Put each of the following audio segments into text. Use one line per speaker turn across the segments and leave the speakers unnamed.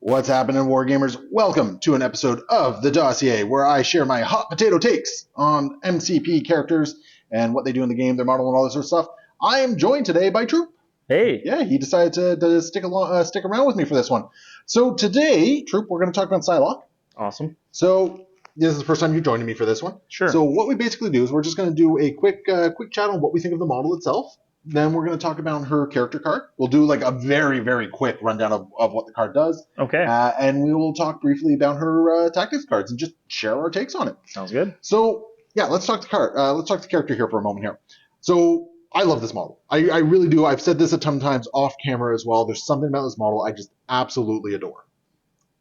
What's happening, Wargamers? Welcome to an episode of the Dossier, where I share my hot potato takes on MCP characters and what they do in the game, their model, and all this sort of stuff. I am joined today by Troop.
Hey.
Yeah, he decided to stick around with me for this one. So today, Troop, we're going to talk about Psylocke.
Awesome.
So this is the first time you're joining me for this one.
Sure.
So what we basically do is we're just going to do a quick chat on what we think of the model itself. Then we're going to talk about her character card. We'll do like a very, very quick rundown of what the card does.
Okay.
And we will talk briefly about her tactics cards and just share our takes on it.
Sounds good.
So yeah, let's talk the card. Let's talk the character here for a moment here. So I love this model. I really do. I've said this a ton of times off camera as well. There's something about this model I just absolutely adore.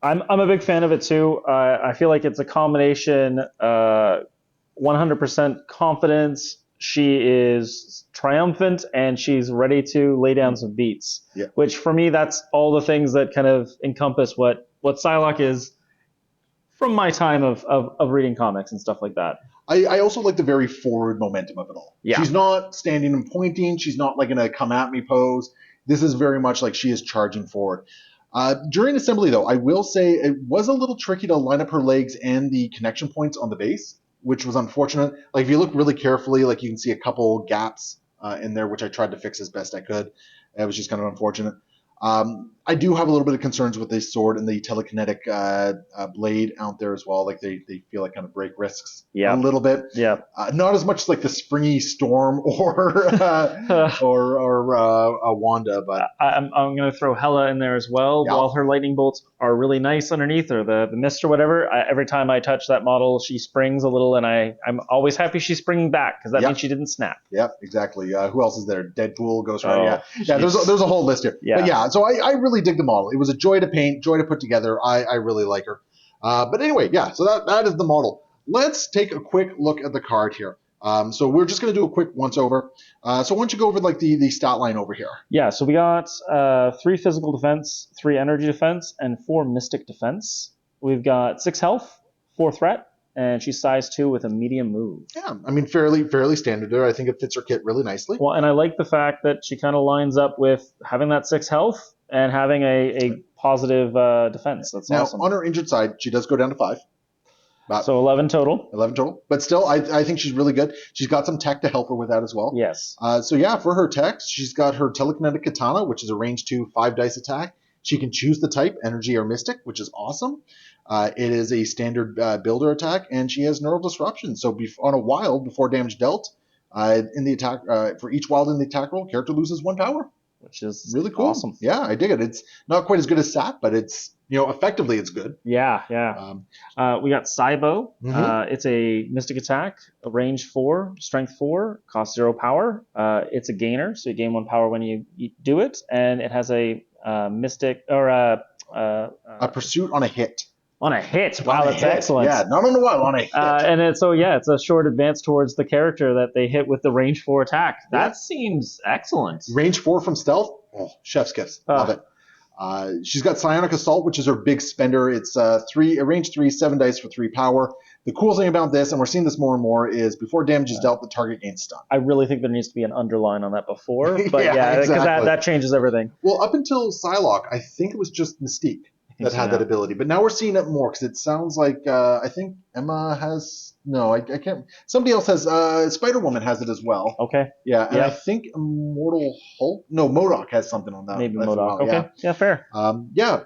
I'm a big fan of it too. I feel like it's a combination, 100% confidence. She is triumphant and she's ready to lay down some beats.
Yeah.
Which for me, that's all the things that kind of encompass what Psylocke is from my time of reading comics and stuff like that.
I also like the very forward momentum of it all.
Yeah.
She's not standing and pointing. She's not like in a come at me pose. This is very much like she is charging forward. During assembly, though, I will say it was a little tricky to line up her legs and the connection points on the base, which was unfortunate. Like if you look really carefully, like you can see a couple gaps in there, which I tried to fix as best I could. It was just kind of unfortunate. I do have a little bit of concerns with this sword and the telekinetic blade out there as well. Like they feel like kind of break risks a little bit.
Yeah.
Not as much like the springy Storm or Wanda, but
I'm going to throw Hela in there as well.
Yeah.
While her lightning bolts are really nice underneath her, the mist or whatever, every time I touch that model, she springs a little, and I'm always happy she's springing back because that means she didn't snap.
Yep, exactly. Who else is there? Deadpool, Ghost
Oh,
Rider. Yeah. There's a whole list here.
Yeah.
But yeah, so I really dig the model. It was a joy to paint, joy to put together. I really like her. But anyway, yeah. So that is the model. Let's take a quick look at the card here. So we're just going to do a quick once over. So why don't you go over like the stat line over here?
Yeah, so we got 3 physical defense, 3 energy defense, and 4 mystic defense. We've got 6 health, 4 threat, and she's size 2 with a medium move.
Yeah, I mean fairly standard there. I think it fits her kit really nicely.
Well, and I like the fact that she kind of lines up with having that 6 health and having a positive defense. That's
now,
awesome.
On her injured side, she does go down to 5.
So 11 total.
11 total. But still, I think she's really good. She's got some tech to help her with that as well.
Yes.
So yeah, for her tech, she's got her telekinetic katana, which is a range 2 5 dice attack. She can choose the type, energy or mystic, which is awesome. It is a standard builder attack, and she has neural disruption. So on a wild, before damage dealt, in the attack for each wild in the attack roll, character loses 1 power. Which is really cool.
Awesome.
Yeah, I dig it. It's not quite as good as Sap, but it's effectively it's good.
Yeah. We got Cybo.
Mm-hmm.
It's a mystic attack, a range 4, strength 4, cost 0 power. It's a gainer, so you gain 1 power when you do it, and it has a mystic or
a pursuit on a hit.
On a hit. Wow, that's excellent.
Yeah, not on a wild, on a hit.
And it's a short advance towards the character that they hit with the range 4 attack. That seems excellent.
Range 4 from stealth. Oh, chef's kiss. Love it. She's got psionic assault, which is her big spender. It's a range 3, 7 dice for 3 power. The cool thing about this, and we're seeing this more and more, is before damage is dealt, the target gains stun.
I really think there needs to be an underline on that before, but
exactly.
Because that changes everything.
Well, up until Psylocke, I think it was just Mystique that had that ability, but now we're seeing it more because it sounds like I think Emma has I can't. Somebody else has Spider-Woman has it as well.
Okay.
Yeah, and I think Immortal Hulk. No, MODOK has something on that.
Maybe MODOK.
Well.
Okay. Yeah, fair.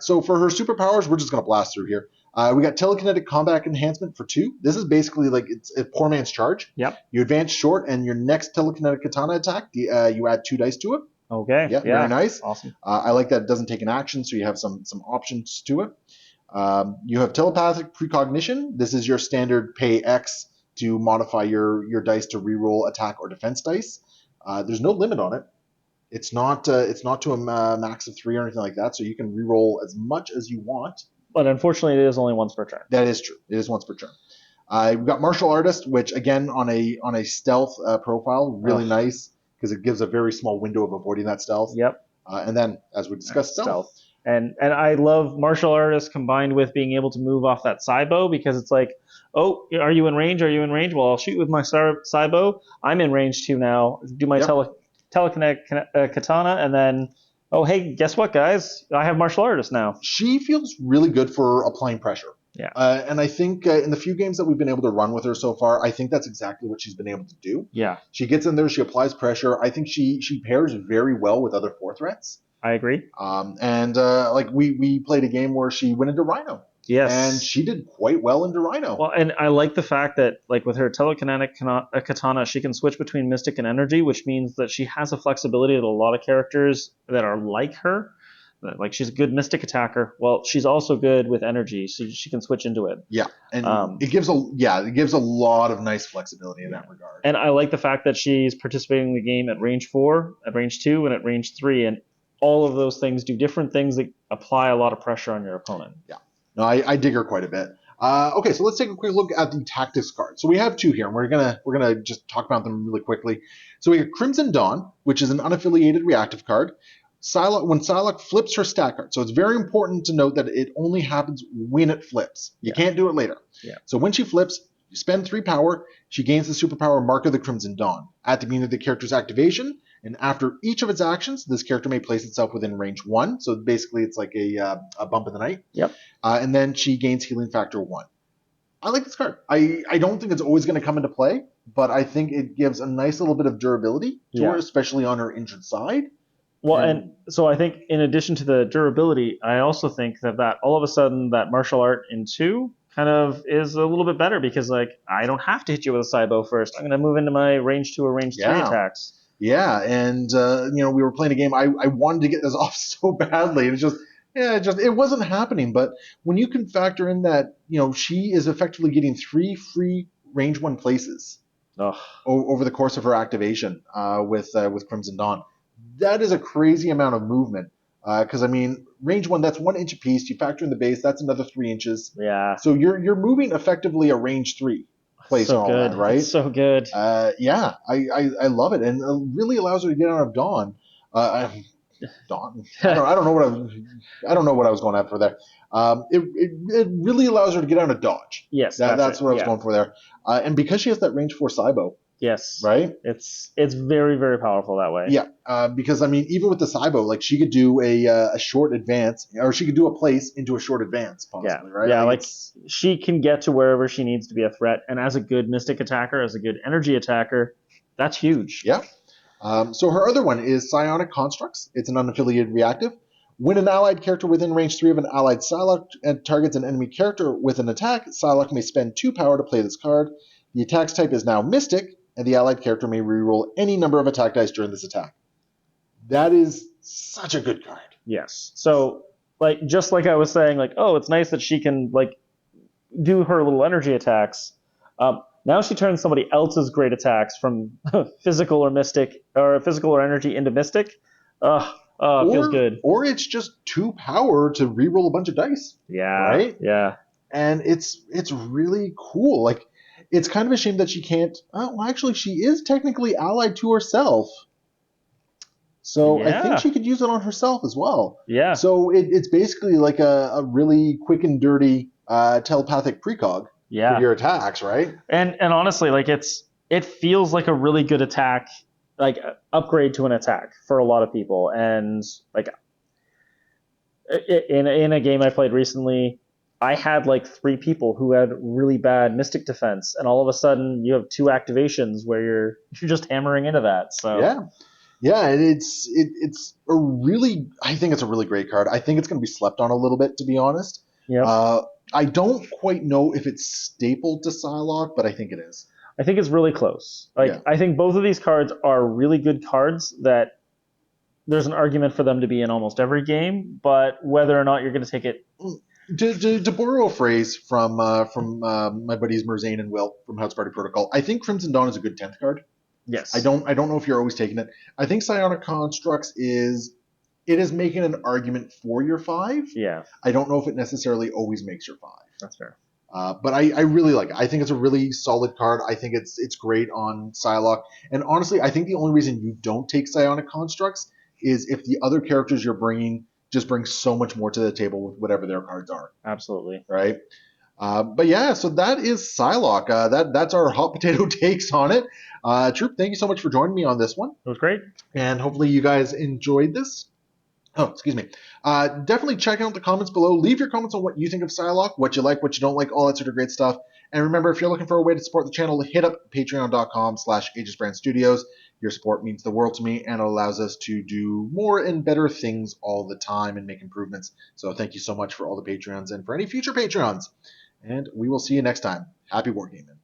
So for her superpowers, we're just gonna blast through here. We got telekinetic combat enhancement for 2. This is basically like it's a poor man's charge.
Yep.
You advance short, and your next telekinetic katana attack, you add 2 dice to it.
Okay.
Yeah, very nice.
Awesome.
I like that it doesn't take an action, so you have some options to it. You have telepathic precognition. This is your standard pay X to modify your dice to reroll attack or defense dice. There's no limit on it. It's not to a max of 3 or anything like that, so you can reroll as much as you want.
But unfortunately, it is only once per turn.
That is true. It is once per turn. We've got martial artist, which again on a stealth profile, really nice because it gives a very small window of avoiding that stealth.
Yep.
And then, as we discussed, stealth.
And I love martial artist combined with being able to move off that Cybo because it's like, oh, are you in range? Are you in range? Well, I'll shoot with my Cybo. I'm in range too now. Do my telekinetic katana, and then Oh, hey, guess what, guys? I have martial artist now.
She feels really good for applying pressure.
Yeah.
And I think in the few games that we've been able to run with her so far, I think that's exactly what she's been able to do.
Yeah,
She gets in there, she applies pressure. I think she pairs very well with other 4 threats.
I agree.
And like we played a game where she went into Rhino, and
Yes.
she did quite well into Rhino.
Well, and I like the fact that, like, with her telekinetic katana, she can switch between mystic and energy, which means that she has a flexibility that a lot of characters that are like her. Like, she's a good mystic attacker. Well, she's also good with energy, so she can switch into it.
Yeah, and it gives a lot of nice flexibility in that regard.
And I like the fact that she's participating in the game at range 4, at range 2, and at range 3, and all of those things do different things that apply a lot of pressure on your opponent.
Yeah, no, I dig her quite a bit. Okay, so let's take a quick look at the tactics card. So we have 2 here, and we're gonna just talk about them really quickly. So we have Crimson Dawn, which is an unaffiliated reactive card. When Psylocke flips her stat card, so it's very important to note that it only happens when it flips. You can't do it later.
Yeah.
So when she flips, you spend 3 power. She gains the superpower Mark of the Crimson Dawn at the beginning of the character's activation, and after each of its actions, this character may place itself within range 1. So basically, it's like a bump in the night.
Yep.
And then she gains healing factor 1. I like this card. I don't think it's always going to come into play, but I think it gives a nice little bit of durability to her, especially on her injured side.
Well, and so I think in addition to the durability, I also think that all of a sudden that martial art in 2 kind of is a little bit better because, like, I don't have to hit you with a Psybo first. I'm going to move into my range 2 or range 3 attacks.
Yeah, and we were playing a game. I wanted to get this off so badly, and it wasn't happening. But when you can factor in that, she is effectively getting 3 free range 1 places over the course of her activation with Crimson Dawn. That is a crazy amount of movement. Because range 1, that's 1 inch apiece. You factor in the base, that's another 3 inches.
Yeah.
So you're moving effectively a range 3 place
so
and all
good.
that, right?
It's so good.
Yeah, I love it, and it really allows her to get out of Dawn. Dawn. I don't know what I was going after there. It really allows her to get out of dodge.
Yes,
that's what I was going for there. And because she has that range 4 Psybo.
Yes.
Right?
It's very, very powerful that way.
Yeah. Because even with the Psybo, like she could do a short advance, or she could do a place into a short advance, possibly, right?
Yeah, like she can get to wherever she needs to be a threat, and as a good mystic attacker, as a good energy attacker, that's huge.
Yeah. So her other one is Psionic Constructs. It's an unaffiliated reactive. When an allied character within range 3 of an allied Psylocke targets an enemy character with an attack, Psylocke may spend 2 power to play this card. The attack's type is now Mystic, and the allied character may reroll any number of attack dice during this attack. That is such a good card.
Yes. So, like, just like I was saying, like, oh, it's nice that she can, like, do her little energy attacks. Now she turns somebody else's great attacks from physical or mystic, or physical or energy into mystic. It feels good.
Or it's just 2 power to reroll a bunch of dice.
Yeah.
Right?
Yeah.
And it's really cool. Like, it's kind of a shame that she can't. Well, actually, she is technically allied to herself. So I think she could use it on herself as well.
Yeah.
So it's basically like a really quick and dirty telepathic precog for your attacks, right?
And honestly, like it feels like a really good attack, like upgrade to an attack for a lot of people. And like in a game I played recently, I had like 3 people who had really bad mystic defense, and all of a sudden you have 2 activations where you're just hammering into that. So
yeah, and it's a really, I think it's a really great card. I think it's going to be slept on a little bit, to be honest.
Yeah.
I don't quite know if it's stapled to Psylocke, but I think it is.
I think it's really close. I think both of these cards are really good cards that there's an argument for them to be in almost every game, but whether or not you're going to take it.
To borrow a phrase from my buddies Merzane and Will from House Party Protocol, I think Crimson Dawn is a good 10th card.
Yes.
I don't know if you're always taking it. I think Psionic Constructs is making an argument for your 5.
Yeah.
I don't know if it necessarily always makes your 5.
That's fair.
But I really like it. I think it's a really solid card. I think it's great on Psylocke. And honestly, I think the only reason you don't take Psionic Constructs is if the other characters you're bringing just bring so much more to the table with whatever their cards are.
Absolutely.
Right? But yeah, so that is Psylocke. That's our hot potato takes on it. Troop, thank you so much for joining me on this one.
It was great.
And hopefully you guys enjoyed this. Oh, excuse me. Definitely check out the comments below. Leave your comments on what you think of Psylocke, what you like, what you don't like, all that sort of great stuff. And remember, if you're looking for a way to support the channel, hit up patreon.com/AegisBrand Studios. Your support means the world to me and allows us to do more and better things all the time and make improvements. So thank you so much for all the Patreons and for any future Patreons. And we will see you next time. Happy wargaming.